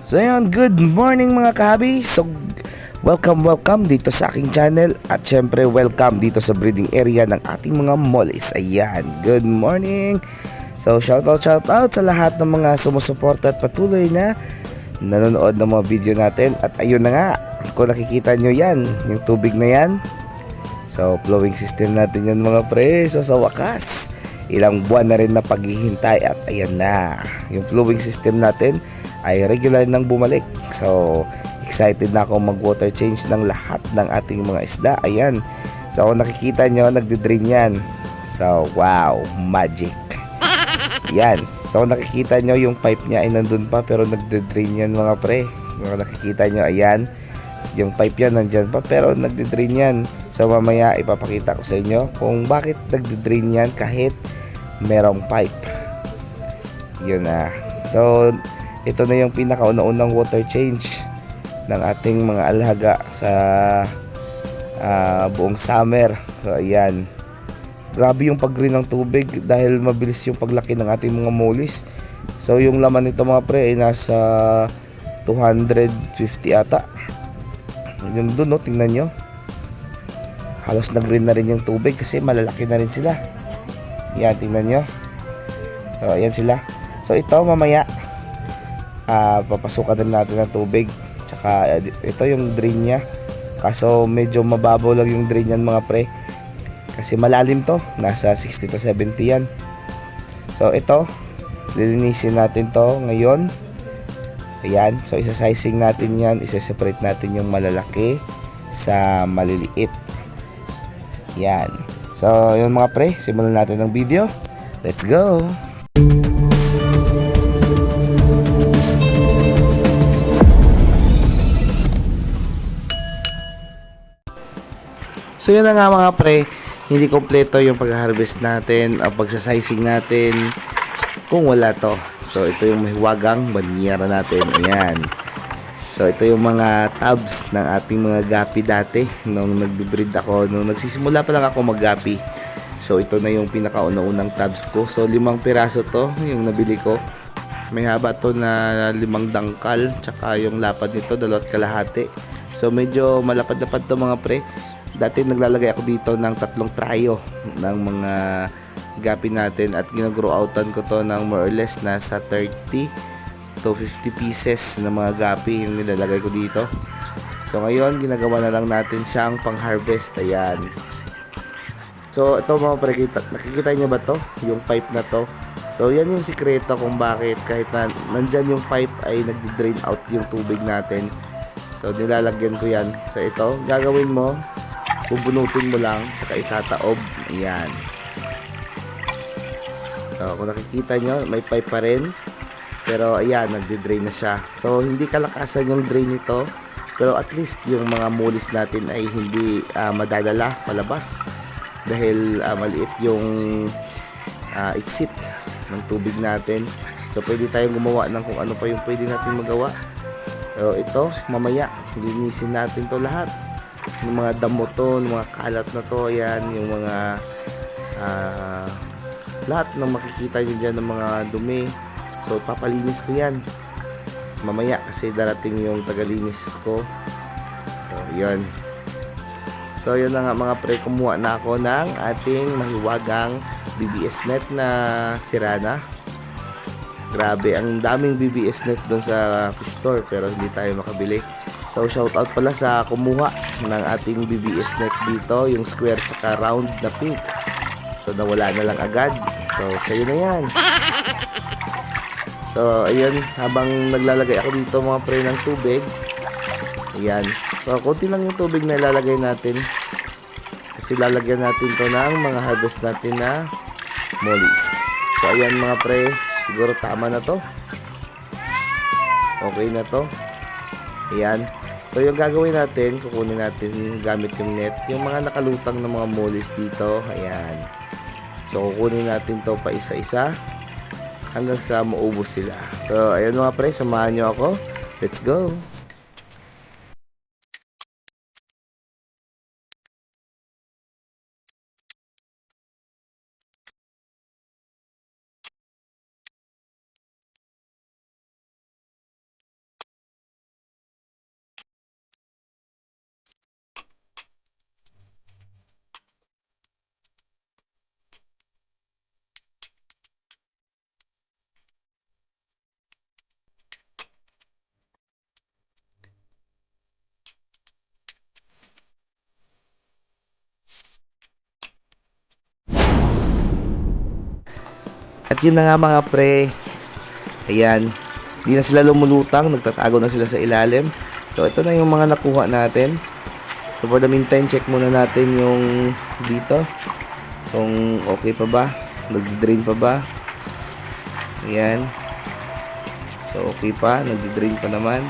So ayun, good morning mga kahabi. So welcome dito sa aking channel. At syempre welcome dito sa breeding area ng ating mga mollies. Ayan, good morning. So shoutout sa lahat ng mga sumusuporta at patuloy na nanonood ng mga video natin. At ayun na nga, kung nakikita nyo yan, yung tubig na yan, so flowing system natin yan mga pre. So sa wakas, ilang buwan na rin na paghihintay at ayan na, yung flowing system natin ay regular nang bumalik. So excited na ako mag water change ng lahat ng ating mga isda. Ayan, so kung nakikita nyo, nagdi-drain yan. So wow, magic. Yan, so kung nakikita nyo, yung pipe niya ay nandun pa pero nagdi-drain yan mga pre. Kung nakikita nyo, ayan, yung pipe yan nandyan pa pero nagdi-drain yan. So mamaya ipapakita ko sa inyo kung bakit nagdi-drain yan kahit merong pipe. Yun na. So ito na yung pinakauna-unang water change ng ating mga alaga sa buong summer. So ayan, grabe yung pag-green ng tubig dahil mabilis yung paglaki ng ating mga mollies. So yung laman nito mga pre ay nasa 250 ata. Yung dun, no, tingnan nyo, halos nag-green na rin yung tubig kasi malalaki na rin sila. Yan, tingnan nyo. So ayan sila. So ito mamaya papasukan din natin ng tubig. Tsaka ito yung drain nya, kaso medyo mababaw lang yung drain yan mga pre kasi malalim to, nasa 60 to 70 yan. So ito, lilinisin natin to ngayon. Ayan, so isa-sizing natin yan, isa-separate natin yung malalaki sa maliliit. Yan. So yun mga pre, simulan natin ng video. Let's go! So yun na nga mga pre, hindi kompleto yung pag-harvest natin, ang pagsasizing natin kung wala to. So ito yung mahiwagang banyera natin. Ayan. So ito yung mga tabs ng ating mga gapi dati nung nagbe-breed ako, nung nagsisimula pa lang ako mag-gapi. So ito na yung pinakauna-unang tabs ko. So 5 piraso to yung nabili ko. May haba to na 5 dangkal, tsaka yung lapad nito 2.5. So medyo malapad-lapad to mga pre. Dati naglalagay ako dito ng 3 trayo ng mga gapi natin at ginagrow outan ko to ng more or less nasa 30 to 50 pieces ng mga gapi yung nilalagay ko dito. So ngayon ginagawa na lang natin siyang pang harvest. Ayan. So ito mga pre, nakikita nyo ba to? Yung pipe na to. So yan yung sikreto kung bakit kahit na nandyan yung pipe ay nagdi-drain out yung tubig natin. So nilalagyan ko yan. So ito, gagawin mo, bubunutin mo lang, saka itataob. Ayan. So kung nakikita nyo, may pipe pa rin, pero ayan, nagdi-drain na siya. So hindi kalakasan yung drain nito, pero at least yung mga mollies natin ay hindi madadala palabas dahil maliit yung exit ng tubig natin. So pwede tayong gumawa ng kung ano pa yung pwede natin magawa. So ito, mamaya linisin natin to lahat, yung mga damo to, yung mga kalat na to. Ayan, yung mga lahat ng makikita nyo dyan ng mga dumi. So papalinis ko yan mamaya kasi darating yung tagalinis ko. So yun. So yun na nga mga pre, kumuha na ako ng ating mahiwagang BBS net na sirana. Grabe, ang daming BBS net doon sa fish store pero hindi tayo makabili. So shoutout pala sa kumuha ng ating BBS net dito, yung square tsaka round na pink. So nawala na lang agad. So sa'yo na yan. So ayun, habang naglalagay ako dito mga pre ng tubig, ayan, so konti lang yung tubig na ilalagay natin kasi lalagyan natin to ng mga harvest natin na mollies. So ayan mga pre, siguro tama na to, okay na to. Ayan. So yung gagawin natin, kukunin natin gamit yung net yung mga nakalutang na mga mollies dito. Ayan. So kukunin natin to pa isa-isa hanggang sa maubos sila. So ayun mga pre, samahan nyo ako. Let's go! At yun na nga mga pre. Ayan. Di na sila lumulutang. Nagtatago na sila sa ilalim. So, ito na yung mga nakuha natin. So, for the meantime, check muna natin yung dito. Kung okay pa ba. Nag-drain pa ba. Ayan. So, okay pa. Nag-drain pa naman.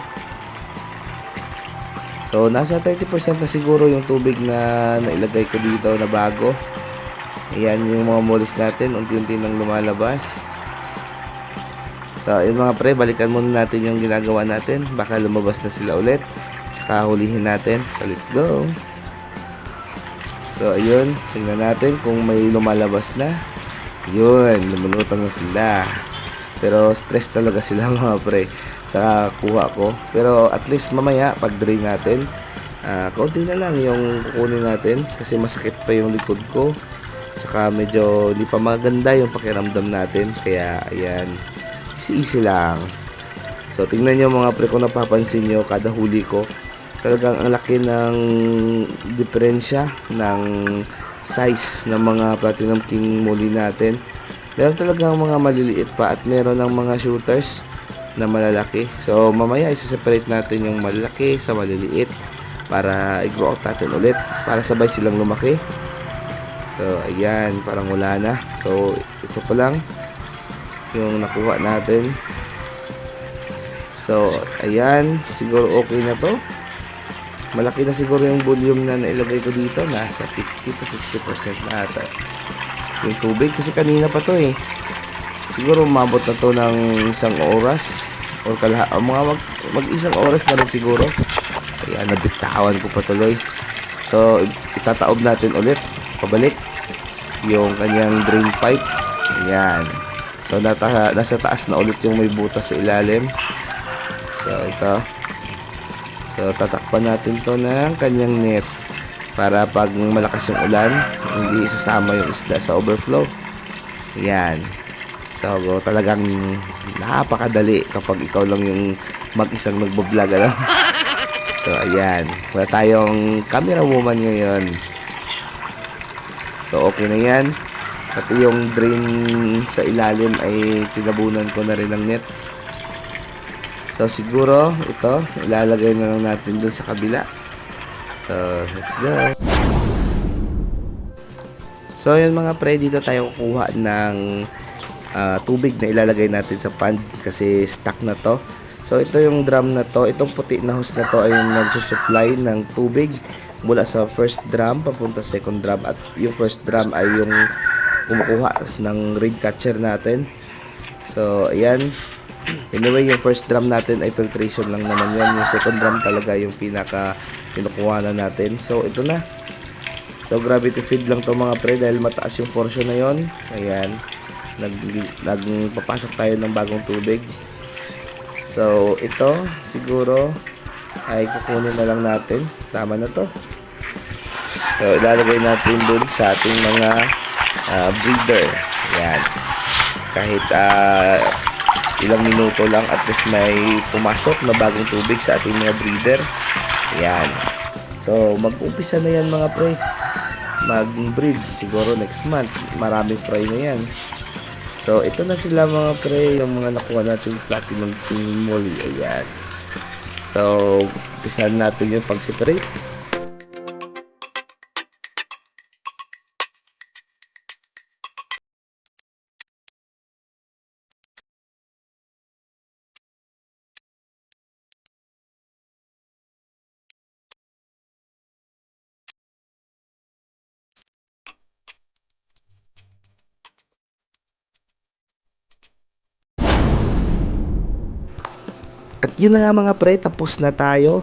So, nasa 30% na siguro yung tubig na nailagay ko dito na bago. Ayan yung mga mollies natin. Unti-unti nang lumalabas. So, yun mga pre. Balikan muna natin yung ginagawa natin. Baka lumabas na sila ulit. Tsaka hulihin natin. So, let's go. So, ayun. Tingnan natin kung may lumalabas na. Yun. Lumulutang na sila. Pero, stress talaga sila mga pre. Sa kuha ko. Pero at least mamaya pag drain natin, kaunti na lang yung kukunin natin kasi masakit pa yung likod ko. Tsaka medyo hindi pa maganda yung pakiramdam natin. Kaya ayan, easy lang. So tingnan nyo mga pre, kung napapansin nyo kada huli ko, talagang ang laki ng diferensya ng size ng mga Platinum King muli natin. Meron talagang mga maliliit pa at meron ng mga shooters na malalaki. So mamaya isa-separate natin yung malalaki sa maliliit para i-grow out natin ulit para sabay silang lumaki. So ayan, parang wala na. So ito pa lang yung nakuha natin. So ayan, siguro okay na to. Malaki na siguro yung volume na nailagay ko dito. Nasa 50 to 60% na ata yung tubig kasi kanina pa to eh. Siguro umabot na to ng isang oras o mga mag-isang oras na rin siguro. Kaya nabitawan ko pa tuloy. So itataob natin ulit pabalik yung kanyang drain pipe. Ayan. So nasa taas na ulit yung may butas sa ilalim. So ito. So tatakpan natin to ng kanyang net para pag malakas yung ulan hindi isasama yung isda sa overflow. Ayan. So, talagang napakadali kapag ikaw lang yung mag-isang nagbablog, ano? So, ayan. Wala tayong camera woman ngayon. So, okay na yan. Pati yung drain sa ilalim ay tinabunan ko na rin ng net. So, siguro, ito, ilalagay na lang natin dun sa kabila. So, let's go. So, yun mga pre, dito tayo kukuha ng tubig na ilalagay natin sa pond kasi stuck na to. So ito yung drum na to, itong puti na hose na to ay yung nagsusupply ng tubig mula sa first drum papunta sa second drum, at yung first drum ay yung kumukuha ng reed catcher natin. So ayan, anyway yung first drum natin ay filtration lang naman yan. Yung second drum talaga yung pinaka kinukuha na natin. So ito na, so gravity feed lang to mga pre dahil mataas yung portion na yon. Ayan, nagpapasok tayo ng bagong tubig. So ito siguro ay kukunin na lang natin. Tama na to. So ilalagay natin dun sa ating mga breeder. Ayan, kahit ilang minuto lang at least may pumasok na bagong tubig sa ating mga breeder. Ayan, so mag-umpisa na yan mga pre mag-breed siguro next month. Maraming fry na yan. So, ito na sila mga pre, yung mga nakuha natin Platinum King molly. Ayan. So, isahan natin yung pag-separate. At yun na nga mga pre, tapos na tayo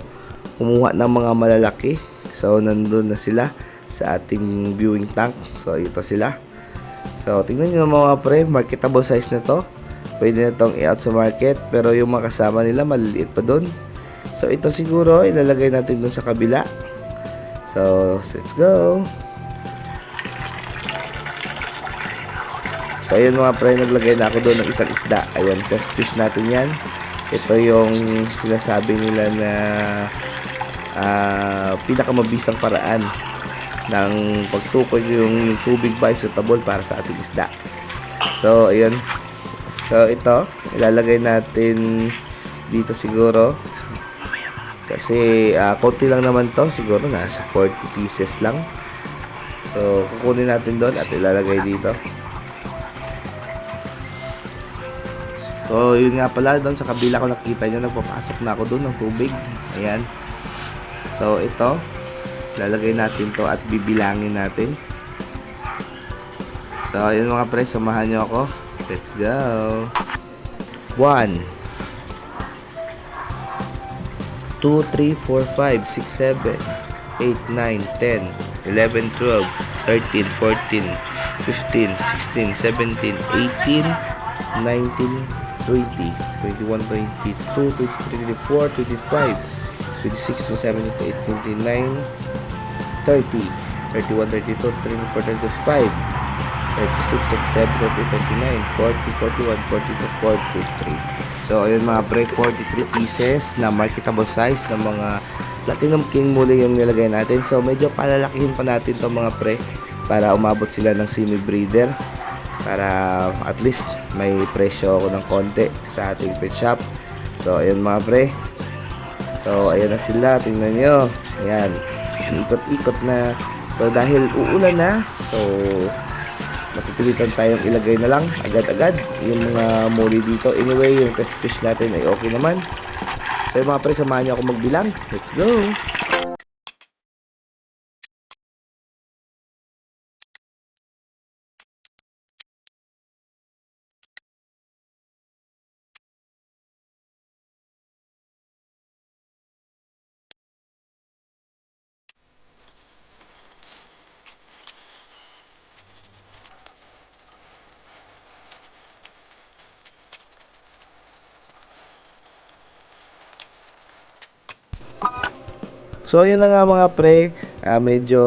kumuha ng mga malalaki. So nandun na sila sa ating viewing tank. So ito sila. So tingnan nyo mga pre, marketable size na to. Pwede na tong i-out sa market, pero yung mga kasama nila maliliit pa dun. So ito siguro ilalagay natin dun sa kabila. So let's go. So ayun mga pre, naglagay na ako doon ng isang isda. Ayun, test fish natin yan. Ito yung sinasabi nila na pinakamabisang paraan ng pagtukoy yung tubig ba ay suitable para sa ating isda. So ayun, So, ito, ilalagay natin dito siguro. Kasi, konti lang naman to. Siguro, nasa 40 pieces lang. So, kukunin natin doon at ilalagay dito. So, yun nga pala, doon sa kabila ko nakita nyo, nagpapasok na ako doon ng tubig. Ayan. So, ito, lalagay natin to at bibilangin natin. So, ayun mga pre, samahan nyo ako. Let's go. 1 2, 3, 4, 5, 6, 7 8, 9, 10 11, 12 13, 14 15, 16, 17 18, 19, 20 21, 22, 23, 24, 25 26, 27, 28, 29 30 31, 32, 34, 35 36, 37, 38, 39, 40, 41, 42, 43. So, ayun mga pre, 43 pieces na marketable size ng mga Platinum King muli yung nilagay natin. So, medyo palalakihin pa natin itong mga pre para umabot sila ng semi-breeder. Para at least may presyo ako ng konti sa ating pet shop. So, ayun mga pre. So, ayan na sila. Tingnan nyo. Ayan. Ikot-ikot na. So, dahil uulan na. So, matutilisan tayong ilagay na lang agad-agad yung mga muli dito. Anyway, yung test fish natin ay okay naman. So yung mga pre, samahan nyo ako magbilang. Let's go! So, yun na nga mga pre, medyo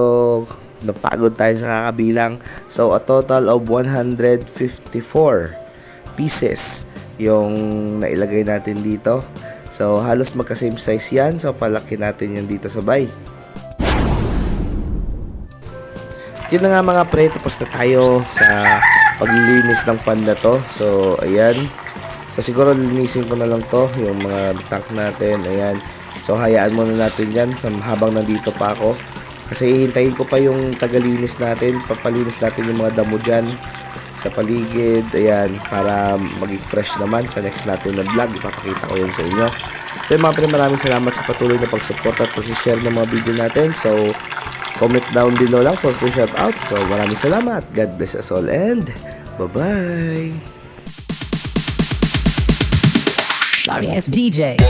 napagod tayo sa kakabilang. So, a total of 154 pieces yung nailagay natin dito. So, halos magka-same size yan. So, palaki natin yan dito sabay. Yun na nga mga pre, tapos na tayo sa paglilinis ng panda to. So, ayan. So, siguro linisin ko na lang to, yung mga tank natin, ayan. So, hayaan muna natin yan habang nandito pa ako. Kasi hihintayin ko pa yung tagalinis natin. Papalinis natin yung mga damo dyan sa paligid. Ayan, para maging fresh naman sa next natin na vlog. Ipapakita ko yun sa inyo. So, mga pre, maraming salamat sa patuloy na pag-support at pag-share ng mga video natin. So, comment down below lang for free shout out. So, maraming salamat. God bless us all and bye-bye. Sorry, it's DJ.